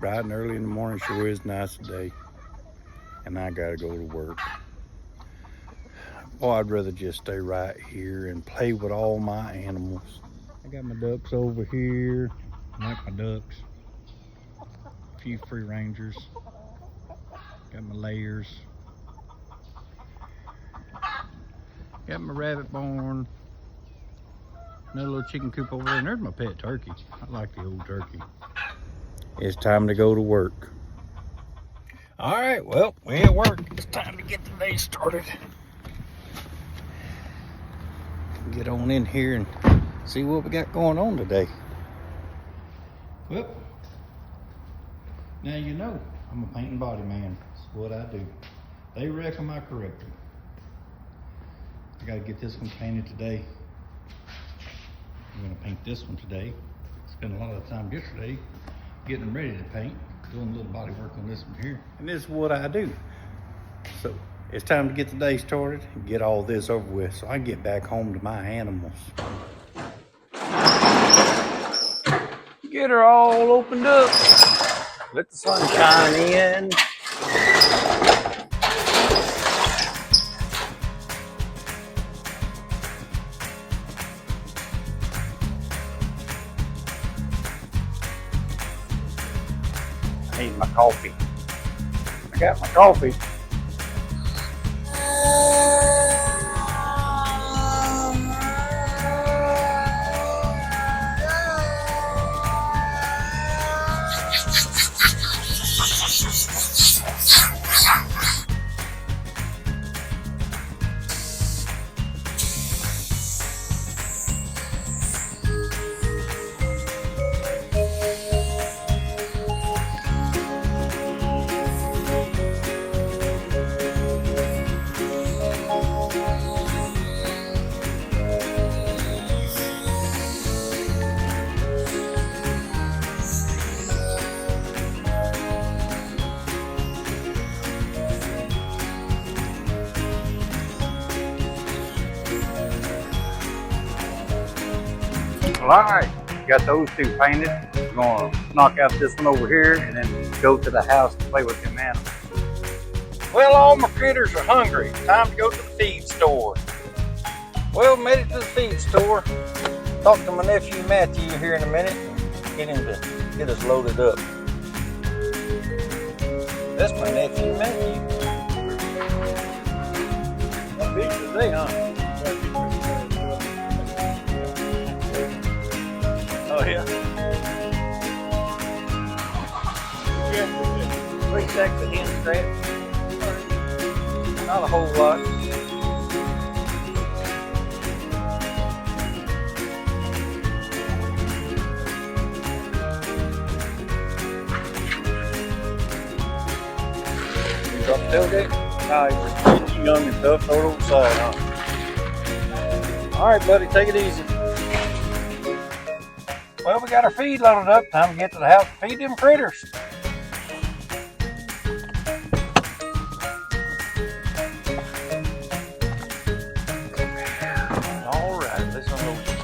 Bright and early in the morning sure is nice today. And I gotta go to work. Oh, I'd rather just stay right here and play with all my animals. I got my ducks over here. I like my ducks. A few free rangers. Got my layers. Got my rabbit barn. Another little chicken coop over there. And there's my pet turkey. I like the old turkey. It's time to go to work. All right, well, we're at work. It's time to get the day started. Get on in here and see what we got going on today. Well, now you know I'm a paint and body man. That's what I do. They reckon I correct them. I gotta get this one painted today. I'm gonna paint this one today. Spent a lot of time yesterday getting them ready to paint, doing a little body work on this one here. And this is what I do. So it's time to get the day started and get all this over with so I can get back home to my animals. Get her all opened up. Let the sun shine in. I need my coffee. I got my coffee. Well, all right, got those two painted. We're gonna knock out this one over here and then go to the house to play with them animals. Well, all my critters are hungry. Time to go to the feed store. Well, made it to the feed store. Talk to my nephew Matthew here in a minute. Get him to get us loaded up. That's my nephew Matthew. What big today, huh? Oh yeah. 3 sacks of hen scraps. Not a whole lot. You drop the tailgate? Nah, you're young and tough. Throw it over the side, huh? All right, buddy, take it easy. Well, we got our feed loaded up. Time to get to the house and feed them critters. All right, let's unload this.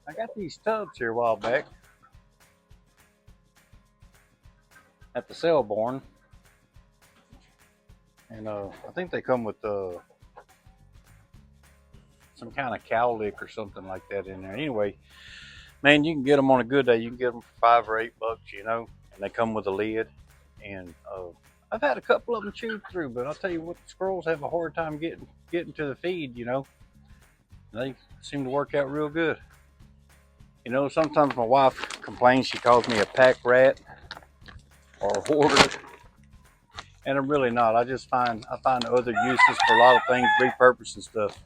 I got these tubs here a while back at the Selborne, and I think they come with some kind of cowlick or something like that in there. Anyway, man, you can get them on a good day. You can get them for $5 or $8, you know, and they come with a lid. And I've had a couple of them chewed through, but I'll tell you what, the squirrels have a hard time getting to the feed, you know. They seem to work out real good. You know, sometimes my wife complains, she calls me a pack rat or a hoarder, and I'm really not. I find other uses for a lot of things, repurposing stuff.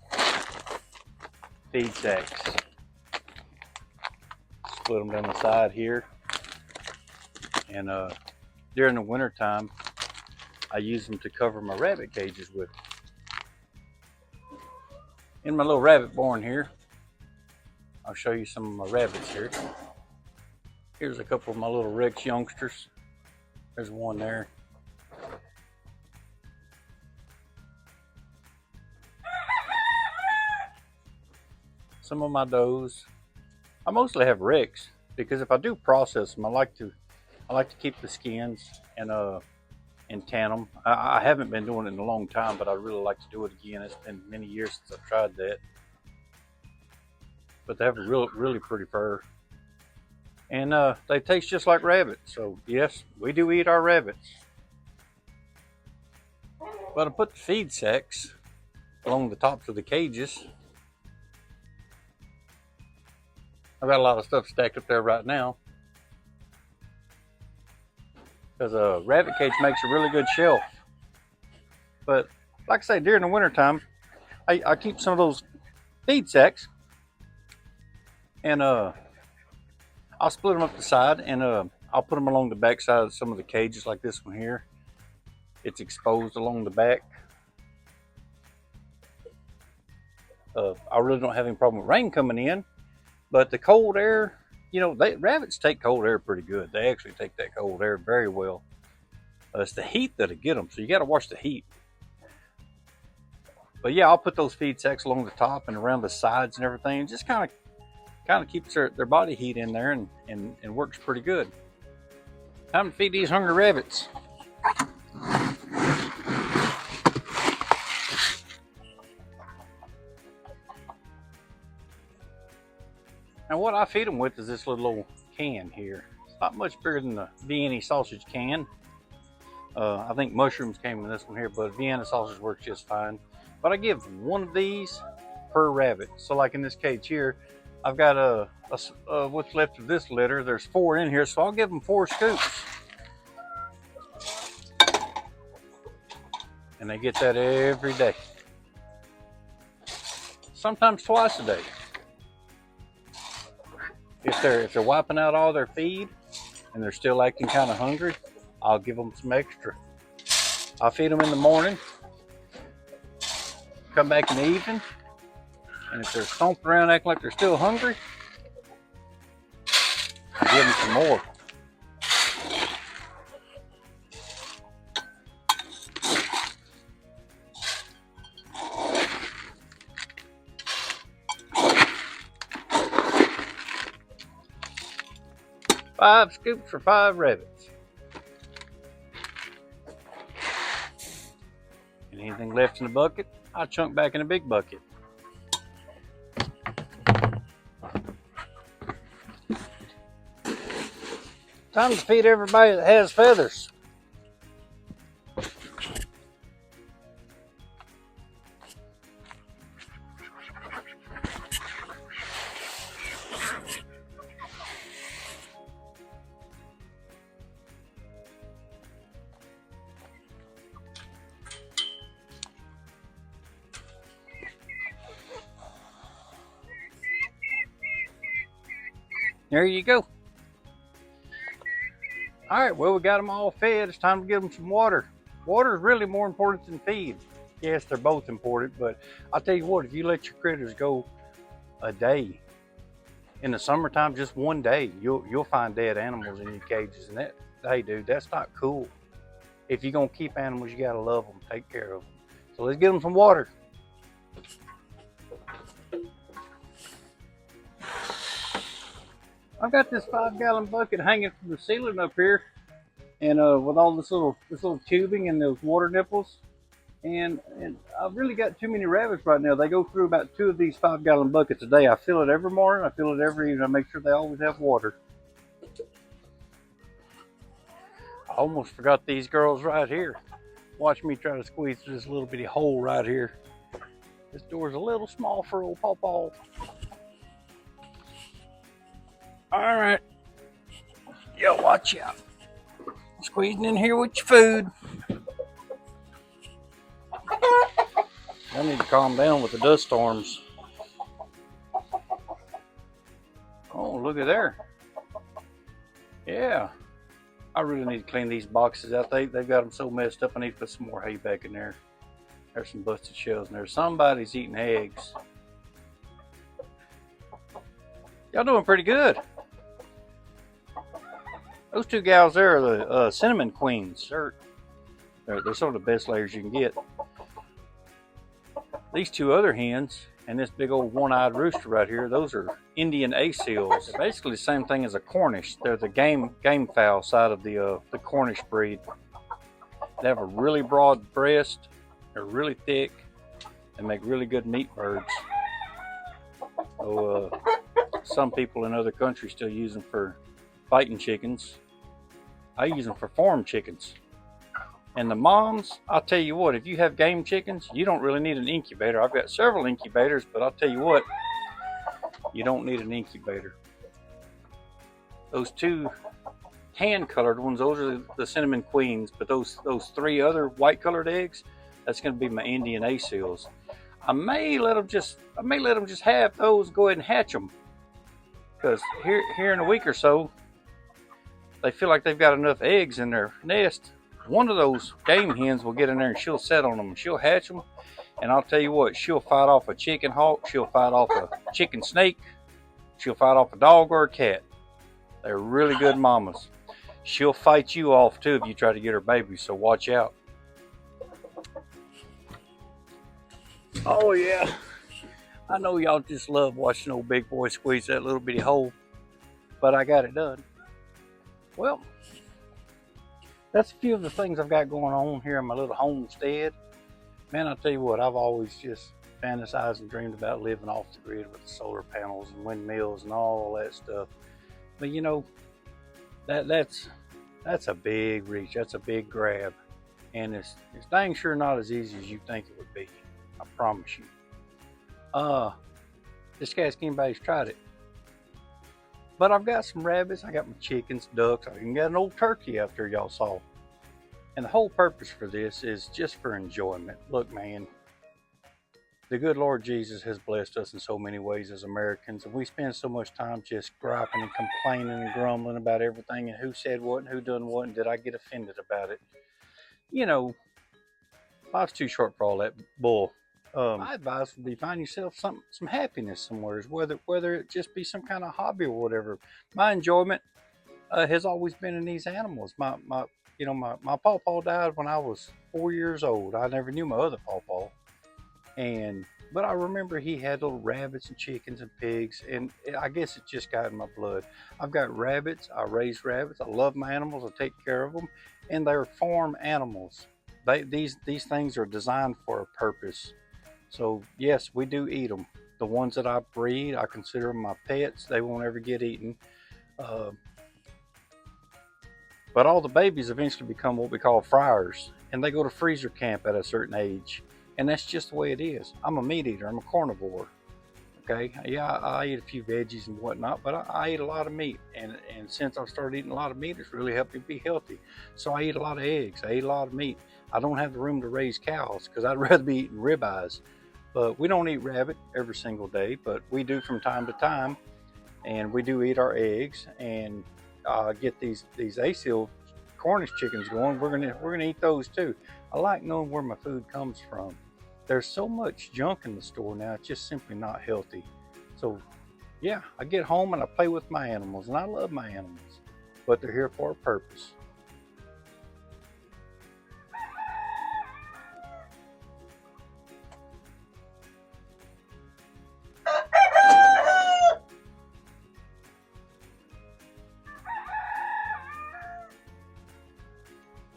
Feed sacks. Split them down the side here, and during the winter time, I use them to cover my rabbit cages with. In my little rabbit barn here, I'll show you some of my rabbits here. Here's a couple of my little Rex youngsters. There's one there. Some of my does. I mostly have Rex because if I do process them, I like to keep the skins and tan them. I haven't been doing it in a long time, but I really like to do it again. It's been many years since I've tried that. But they have a really pretty fur. And they taste just like rabbits. So yes, we do eat our rabbits. But I put the feed sacks along the tops of the cages. I've got a lot of stuff stacked up there right now. Because a rabbit cage makes a really good shelf. But like I say, during the winter time, I keep some of those feed sacks, and I'll split them up the side, and I'll put them along the back side of some of the cages, like this one here. It's exposed along the back. I really don't have any problem with rain coming in, but the cold air, you know, rabbits take cold air pretty good. They actually take that cold air very well. It's the heat that'll get them, so you got to watch the heat. But yeah, I'll put those feed sacks along the top and around the sides and everything, and just kind of keeps their body heat in there and works pretty good. Time to feed these hungry rabbits. Now what I feed them with is this little old can here. It's not much bigger than the Vienna sausage can. I think mushrooms came in this one here, but Vienna sausage works just fine. But I give one of these per rabbit. So like in this cage here, I've got what's left of this litter. There's 4 in here, so I'll give them 4 scoops. And they get that every day. Sometimes twice a day. If they're wiping out all their feed and they're still acting kind of hungry, I'll give them some extra. I'll feed them in the morning, come back in the evening, and if they're stomping around acting like they're still hungry, I'll give them some more. Five scoops for 5 rabbits. And anything left in the bucket, I'll chunk back in a big bucket. Time to feed everybody that has feathers. There you go. All right, well, we got them all fed. It's time to give them some water. Water is really more important than feed. Yes, they're both important, but I'll tell you what, if you let your critters go a day, in the summertime, just one day, you'll find dead animals in your cages, and that, hey dude, that's not cool. If you're gonna keep animals, you gotta love them, take care of them. So let's give them some water. I've got this 5-gallon bucket hanging from the ceiling up here, and with all this little tubing and those water nipples, and I've really got too many rabbits right now. They go through about 2 of these 5-gallon buckets a day. I fill it every morning. I fill it every evening. I make sure they always have water. almost forgot these girls right here. Watch me try to squeeze through this little bitty hole right here. This door's a little small for old Pawpaw. All right. Yo, watch out. Squeezing in here with your food. I need to calm down with the dust storms. Oh, look at there. Yeah. I really need to clean these boxes out. They've got them so messed up. I need to put some more hay back in there. There's some busted shells in there. Somebody's eating eggs. Y'all doing pretty good. Those two gals there are the cinnamon queens. They're some of the best layers you can get. These two other hens and this big old one-eyed rooster right here, those are Indian A-seals. They're basically the same thing as a Cornish. They're the game fowl side of the Cornish breed. They have a really broad breast. They're really thick and make really good meat birds. So, some people in other countries still use them for fighting chickens. I use them for farm chickens. And the moms, I'll tell you what, if you have game chickens, you don't really need an incubator. I've got several incubators, but I'll tell you what, you don't need an incubator. Those two tan-colored ones, those are the cinnamon queens, but those three other white-colored eggs, that's going to be my Indian A-seals. I may let them just have those, go ahead and hatch them, because here in a week or so, they feel like they've got enough eggs in their nest. One of those game hens will get in there and she'll set on them and she'll hatch them. And I'll tell you what, she'll fight off a chicken hawk, she'll fight off a chicken snake, she'll fight off a dog or a cat. They're really good mamas. She'll fight you off too if you try to get her baby, so watch out. Oh yeah, I know y'all just love watching old big boy squeeze that little bitty hole, but I got it done. Well, that's a few of the things I've got going on here in my little homestead. Man, I'll tell you what, I've always just fantasized and dreamed about living off the grid with solar panels and windmills and all that stuff. But you know, that's a big reach, that's a big grab. And it's dang sure not as easy as you think it would be. I promise you. Just ask anybody who's tried it. But I've got some rabbits, I got my chickens, ducks, I even got an old turkey out there y'all saw. And the whole purpose for this is just for enjoyment. Look, man, the good Lord Jesus has blessed us in so many ways as Americans, and we spend so much time just griping and complaining and grumbling about everything and who said what and who done what and did I get offended about it. You know, life's too short for all that bull. My advice would be find yourself some happiness somewhere, whether it just be some kind of hobby or whatever. My enjoyment has always been in these animals. My pawpaw died when I was 4 years old. I never knew my other pawpaw, but I remember he had little rabbits and chickens and pigs, and I guess it just got in my blood. I've got rabbits. I raise rabbits. I love my animals. I take care of them, and they're farm animals. These things are designed for a purpose. So yes, we do eat them. The ones that I breed, I consider them my pets. They won't ever get eaten. But all the babies eventually become what we call fryers, and they go to freezer camp at a certain age. And that's just the way it is. I'm a meat eater. I'm a carnivore. Okay, yeah, I eat a few veggies and whatnot, but I eat a lot of meat. And since I've started eating a lot of meat, it's really helped me be healthy. So I eat a lot of eggs. I eat a lot of meat. I don't have the room to raise cows because I'd rather be eating ribeyes. But we don't eat rabbit every single day, but we do from time to time. And we do eat our eggs and get these A-seal Cornish chickens going. We're gonna eat those too. I like knowing where my food comes from. There's so much junk in the store now, it's just simply not healthy. So yeah, I get home and I play with my animals, and I love my animals, but they're here for a purpose.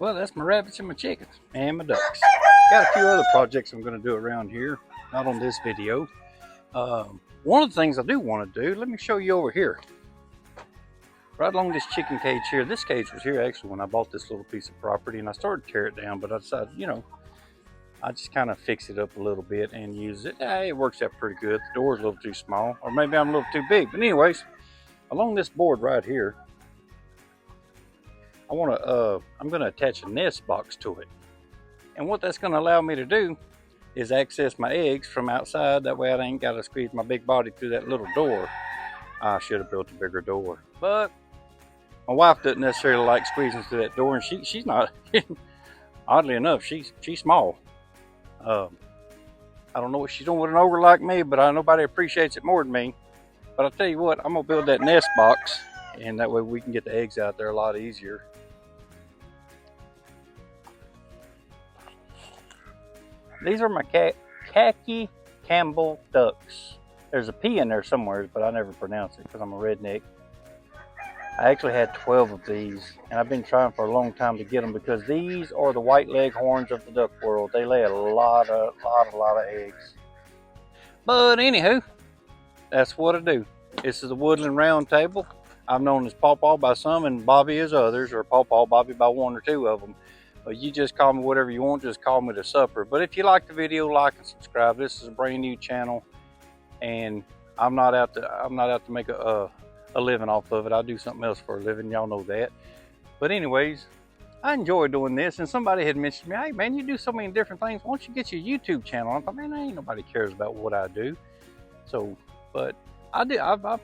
Well, that's my rabbits and my chickens and my ducks. Got a few other projects I'm going to do around here, not on this video. One of the things I do want to do, let me show you over here. right along this chicken cage here. This cage was here actually when I bought this little piece of property, and I started to tear it down, but I decided, you know, I just kind of fix it up a little bit and use it. It works out pretty good. The door's a little too small, or maybe I'm a little too big. But anyways, along this board right here, I'm gonna attach a nest box to it. And what that's gonna allow me to do is access my eggs from outside. That way I ain't gotta squeeze my big body through that little door. I should have built a bigger door. But my wife doesn't necessarily like squeezing through that door, and she's not, oddly enough, she's small. I don't know what she's doing with an ogre like me, but nobody appreciates it more than me. But I'll tell you what, I'm gonna build that nest box, and that way we can get the eggs out there a lot easier. These are my khaki Campbell ducks. There's a P in there somewhere, but I never pronounce it because I'm a redneck. I actually had 12 of these, and I've been trying for a long time to get them because these are the white leghorns of the duck world. They lay a lot of eggs. But anywho, that's what I do. This is the Woodland Round Table. I'm known as Pawpaw by some and Bobby as others, or Pawpaw Bobby by one or two of them. But you just call me whatever you want, just call me the supper. But if you like the video, like and subscribe. This is a brand new channel, and I'm not out to make a living off of it. I do something else for a living, y'all know that. But anyways, I enjoy doing this, and somebody had mentioned to me, hey man, you do so many different things, why don't you get your YouTube channel? I thought, man, ain't nobody cares about what I do. So, but I'm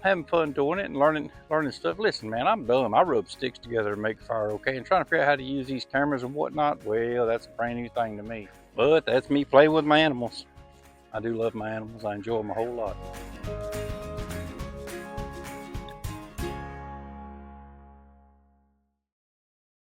having fun doing it and learning stuff. Listen, man, I'm dumb. I rub sticks together to make fire, okay? And trying to figure out how to use these cameras and whatnot, well, that's a brand new thing to me. But that's me playing with my animals. I do love my animals. I enjoy them a whole lot.